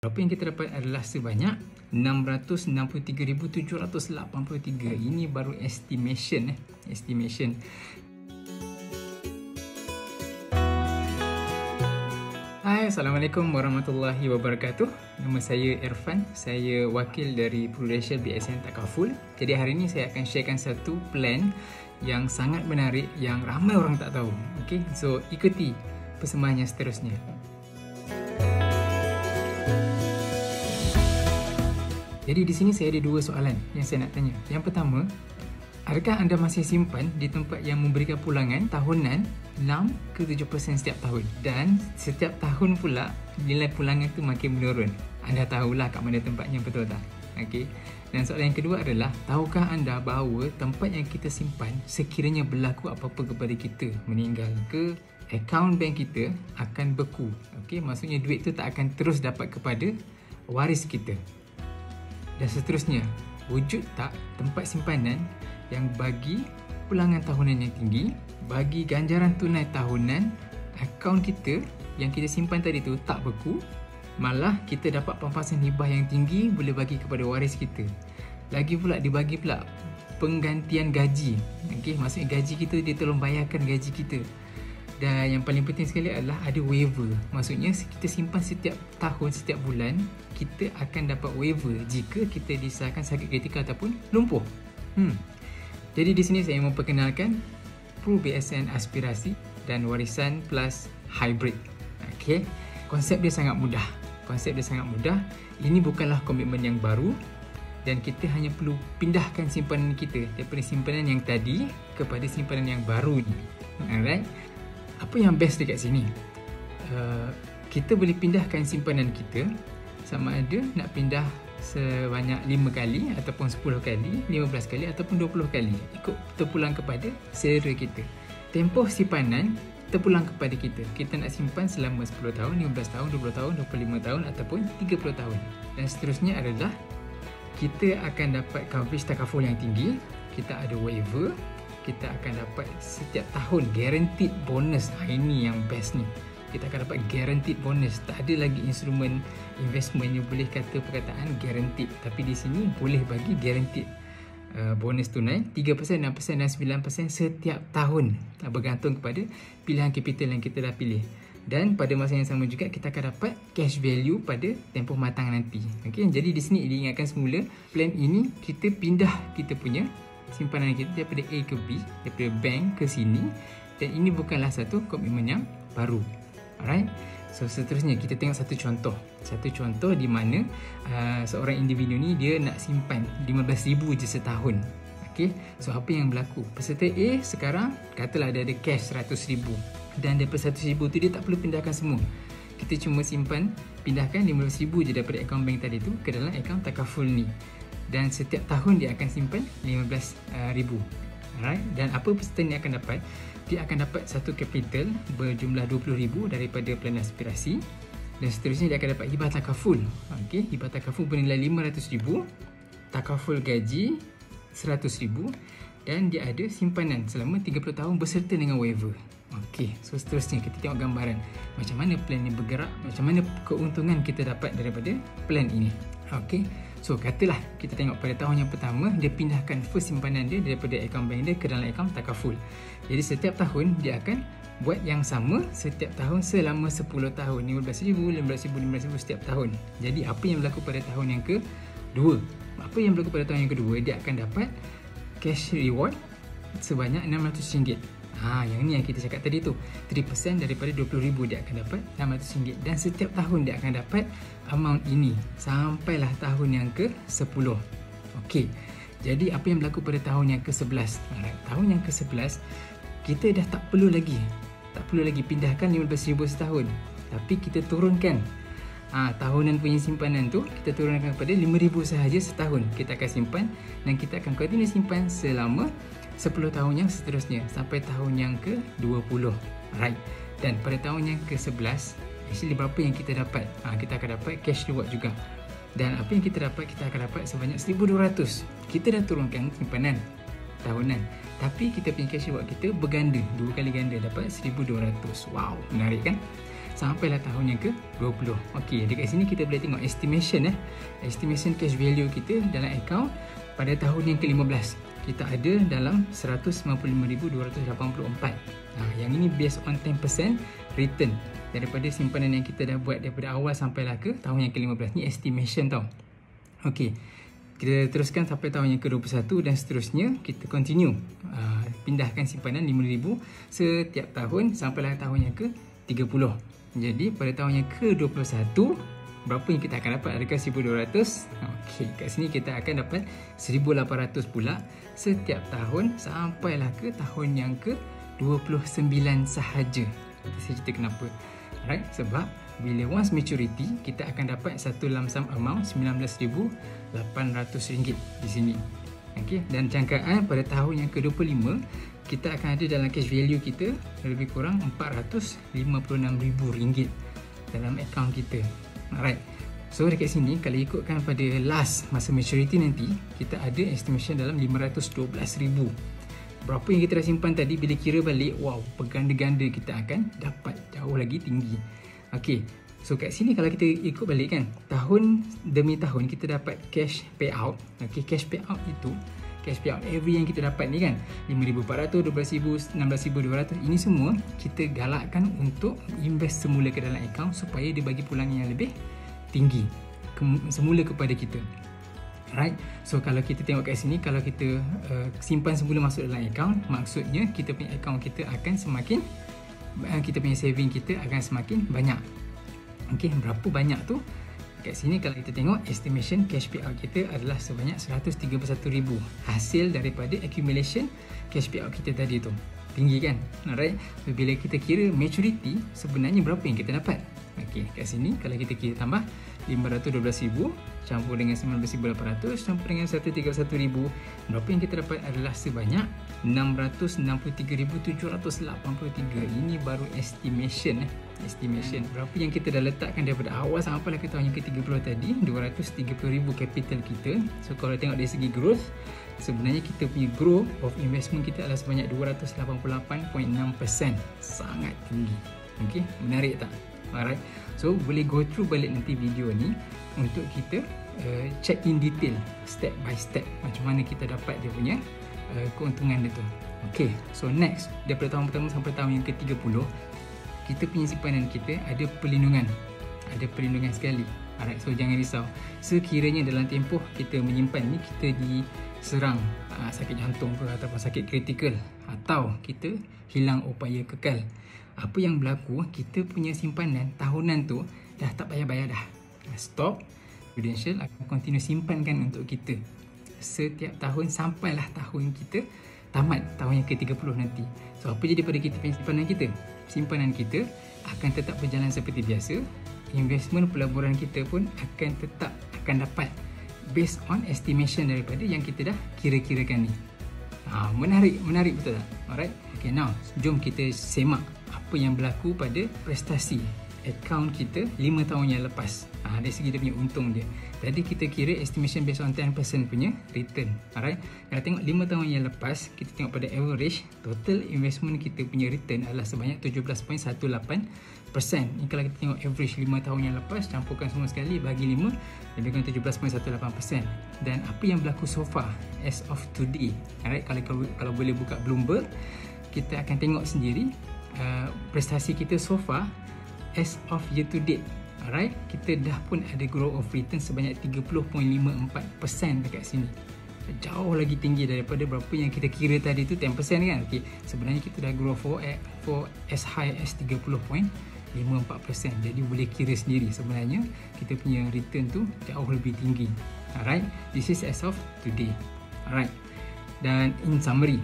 Apa yang kita dapat adalah sebanyak 663,783. Ini baru estimation. Estimation. Hai, Assalamualaikum warahmatullahi wabarakatuh. Nama saya Irfan. Saya wakil dari Prudential BSN Takaful. Jadi hari ini saya akan sharekan satu plan yang sangat menarik yang ramai orang tak tahu. Okay, so ikuti persembahannya seterusnya. Jadi di sini saya ada dua soalan yang saya nak tanya. Yang pertama, adakah anda masih simpan di tempat yang memberikan pulangan tahunan 6 ke 7% setiap tahun? Dan setiap tahun pula nilai pulangan itu makin menurun. Anda tahulah kat mana tempatnya, betul tak? Okey. Dan soalan yang kedua adalah, tahukah anda bahawa tempat yang kita simpan sekiranya berlaku apa-apa kepada kita, meninggal ke, akaun bank kita akan beku. Okey, maksudnya duit tu tak akan terus dapat kepada waris kita. Dan seterusnya, wujud tak tempat simpanan yang bagi pulangan tahunan yang tinggi, bagi ganjaran tunai tahunan, akaun kita yang kita simpan tadi tu tak beku, malah kita dapat pampasan hibah yang tinggi, boleh bagi kepada waris kita. Lagi pula dibagi pula penggantian gaji. Okey, maksudnya gaji kita dia tolong bayarkan gaji kita. Dan yang paling penting sekali adalah ada waiver. Maksudnya kita simpan setiap tahun, setiap bulan, kita akan dapat waiver jika kita disahkan sakit kritikal ataupun lumpuh. Jadi di sini saya memperkenalkan Pro BSN Aspirasi dan Warisan Plus Hybrid. Okey, konsep dia sangat mudah. Ini bukanlah komitmen yang baru dan kita hanya perlu pindahkan simpanan kita daripada simpanan yang tadi kepada simpanan yang baru ni. Alright. Apa yang best dekat sini? Kita boleh pindahkan simpanan kita sama ada nak pindah sebanyak 5 kali ataupun 10 kali, 15 kali ataupun 20 kali. Ikut terpulang kepada selera kita. Tempoh simpanan terpulang kepada kita. Kita nak simpan selama 10 tahun, 15 tahun, 20 tahun, 25 tahun ataupun 30 tahun. Dan seterusnya adalah kita akan dapat coverage takaful yang tinggi. Kita ada waiver. Kita akan dapat setiap tahun guaranteed bonus. Ini yang best ni. Kita akan dapat guaranteed bonus. Tak ada lagi instrumen investment yang boleh kata perkataan guaranteed. Tapi di sini boleh bagi guaranteed bonus tunai 3%, 6% dan 9% setiap tahun. Bergantung kepada pilihan capital yang kita dah pilih. Dan pada masa yang sama juga kita akan dapat cash value pada tempoh matang nanti. Okay? Jadi di sini diingatkan semula, plan ini kita pindah kita punya simpanan kita daripada A ke B, daripada bank ke sini, dan ini bukanlah satu komitmen yang baru. Alright. So seterusnya kita tengok satu contoh di mana seorang individu ni dia nak simpan 15,000 je setahun. Okey. So apa yang berlaku? Peserta A sekarang katalah dia ada cash 100,000 dan daripada 100,000 tu dia tak perlu pindahkan semua. Kita cuma pindahkan 15,000 je daripada akaun bank tadi tu ke dalam akaun takaful ni. Dan setiap tahun dia akan simpan 15,000. Alright. Dan apa peserta ni akan dapat? Dia akan dapat satu capital berjumlah 20,000 daripada plan aspirasi. Dan seterusnya dia akan dapat hibah takaful. Okey, hibah takaful bernilai 500,000, takaful gaji 100,000 dan dia ada simpanan selama 30 tahun berserta dengan waiver. Okey, so seterusnya kita tengok gambaran macam mana plan ni bergerak, macam mana keuntungan kita dapat daripada plan ini. Okey. So katalah kita tengok pada tahun yang pertama dia pindahkan first simpanan dia daripada akaun bank dia ke dalam akaun takaful. Jadi setiap tahun dia akan buat yang sama setiap tahun selama 10 tahun, 15,000, 15,000, 15,000 setiap tahun. Jadi apa yang berlaku pada tahun yang kedua? Apa yang berlaku pada tahun yang kedua? Dia akan dapat cash reward sebanyak RM600. Yang ni yang kita cakap tadi tu, 3% daripada 20,000 dia akan dapat RM600 dan setiap tahun dia akan dapat amount ini sampailah tahun yang ke-10. Okey. Jadi apa yang berlaku pada tahun yang ke-11? Tahun yang ke-11 kita dah tak perlu lagi pindahkan 15,000 setahun. Tapi kita turunkan tahunan punya simpanan tu, kita turunkan kepada 5,000 sahaja setahun. Kita akan simpan dan kita akan continue simpan selama 10 tahun yang seterusnya sampai tahun yang ke-20. Right. Dan pada tahun yang ke-11 actually berapa yang kita dapat? Kita akan dapat cash reward juga. Dan apa yang kita dapat? Kita akan dapat sebanyak 1,200. Kita dah turunkan simpanan tahunan, tapi kita punya cash reward kita berganda, 2 kali ganda, dapat 1,200. Wow, menarik kan? sampailah tahun yang ke-20. Okey, dekat sini kita boleh tengok estimation estimation cash value kita dalam akaun pada tahun yang ke-15. Kita ada dalam 155,284. Yang ini based on 10% return daripada simpanan yang kita dah buat daripada awal sampailah ke tahun yang ke-15. Ni estimation tau. Okey, kita teruskan sampai tahun yang ke-21 dan seterusnya. Kita continue pindahkan simpanan 5,000 setiap tahun sampailah tahun yang ke-30. Jadi pada tahun yang ke-21, berapa yang kita akan dapat? Adakah 1,200? Okey, kat sini kita akan dapat 1,800 pula setiap tahun sampailah ke tahun yang ke-29 sahaja. Saya cerita kenapa. Alright, sebab bila once maturity, kita akan dapat satu lump sum amount RM19,800 di sini. Okey, dan jangkaan pada tahun yang ke-25, kita akan ada dalam cash value kita lebih kurang RM456,000 dalam akaun kita. Alright. So dekat sini kalau ikutkan pada last masa maturity nanti, kita ada estimation dalam 512,000. Berapa yang kita dah simpan tadi, bila kira balik, wow, berganda-ganda kita akan dapat jauh lagi tinggi. Okey. So kat sini kalau kita ikut balik kan, tahun demi tahun kita dapat cash payout. Okey, cash payout itu cash payout every yang kita dapat ni kan, 5,400, 12,000, 16,200, ini semua kita galakkan untuk invest semula ke dalam akaun supaya dia bagi pulangan yang lebih tinggi semula kepada kita. Right? So kalau kita tengok kat sini, kalau kita simpan semula masuk dalam akaun, maksudnya kita punya akaun kita akan semakin, kita punya saving kita akan semakin banyak. Okey, berapa banyak tu? Kat sini kalau kita tengok estimation cash payout kita adalah sebanyak 131,000 hasil daripada accumulation cash payout kita tadi tu. Tinggi kan? Alright. So, bila kita kira maturity, sebenarnya berapa yang kita dapat? Okey, kat sini kalau kita kira tambah 512,000 campur dengan 19,800 campur dengan 131,000, berapa yang kita dapat adalah sebanyak 663,783. Ini baru estimation estimation. Berapa yang kita dah letakkan daripada awal sampai ke tahun yang ke-30 tadi, 230,000 capital kita. So kalau tengok dari segi growth, sebenarnya kita punya growth of investment kita adalah sebanyak 288.6%. Sangat tinggi. Okey, menarik tak? Alright. So boleh go through balik nanti video ni untuk kita check in detail step by step macam mana kita dapat dia punya keuntungan dia tu. Okay, so next daripada tahun pertama sampai tahun yang ke-30, kita punya simpanan kita ada perlindungan sekali. Alright, so jangan risau. Sekiranya dalam tempoh kita menyimpan ni kita diserang sakit jantung ke ataupun sakit kritikal atau kita hilang upaya kekal, apa yang berlaku, kita punya simpanan tahunan tu dah tak payah bayar dah. Stop. Prudential akan continue simpankan untuk kita setiap tahun sampailah tahun kita tamat, tahun yang ke-30 nanti. So apa jadi pada kita punya simpanan kita? Simpanan kita akan tetap berjalan seperti biasa. Investment pelaburan kita pun akan dapat based on estimation daripada yang kita dah kira-kirakan ni. Menarik betul tak? Alright. Okay, now jom kita semak apa yang berlaku pada prestasi akaun kita 5 tahun yang lepas. Dari segi dia punya untung dia. Tadi kita kira estimation based on 10% punya return. Alright. Kalau tengok 5 tahun yang lepas, kita tengok pada average total investment kita punya return adalah sebanyak 17.18%. Ni kalau kita tengok average 5 tahun yang lepas, campurkan semua sekali bagi 5, lebih kurang 17.18%. Dan apa yang berlaku so far as of today. Alright, kalau boleh buka Bloomberg, kita akan tengok sendiri prestasi kita so far as of year to date. Alright, kita dah pun ada growth of return sebanyak 30.54% dekat sini. Jauh lagi tinggi daripada berapa yang kita kira tadi tu 10% kan. Okay, sebenarnya kita dah grow for as high as 30.54%. Jadi boleh kira sendiri sebenarnya kita punya return tu jauh lebih tinggi. Alright, this is as of today. Alright, dan in summary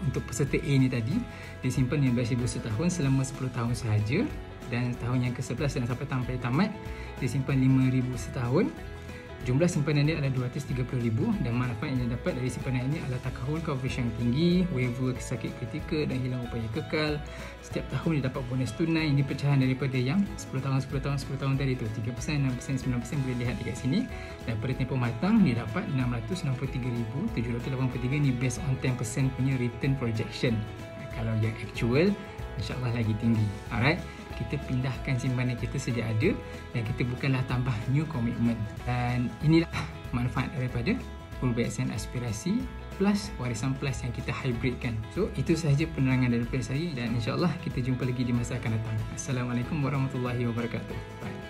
untuk peserta A ni tadi, dia simpan 15,000 setahun selama 10 tahun sahaja, dan tahun yang ke-11 dan sampai tamat dia simpan 5,000 setahun. Jumlah simpanan dia adalah 230,000 dan manfaat yang dia dapat dari simpanan ini adalah takahul coverage yang tinggi, waiver sakit kritikal dan hilang upaya kekal. Setiap tahun dia dapat bonus tunai. Ini pecahan daripada yang 10 tahun tadi tu, 3%, 6%, 9%, boleh lihat dekat sini. Dan pada tempoh matang dia dapat 663,783. Ni based on 10% punya return projection. Kalau yang actual insyaAllah lagi tinggi. Alright, kita pindahkan simpanan kita sedia ada dan kita bukanlah tambah new komitmen. Dan inilah manfaat daripada Full BXN Aspirasi Plus Warisan Plus yang kita hybridkan. So, itu sahaja penerangan daripada saya dan insyaAllah kita jumpa lagi di masa akan datang. Assalamualaikum warahmatullahi wabarakatuh. Bye.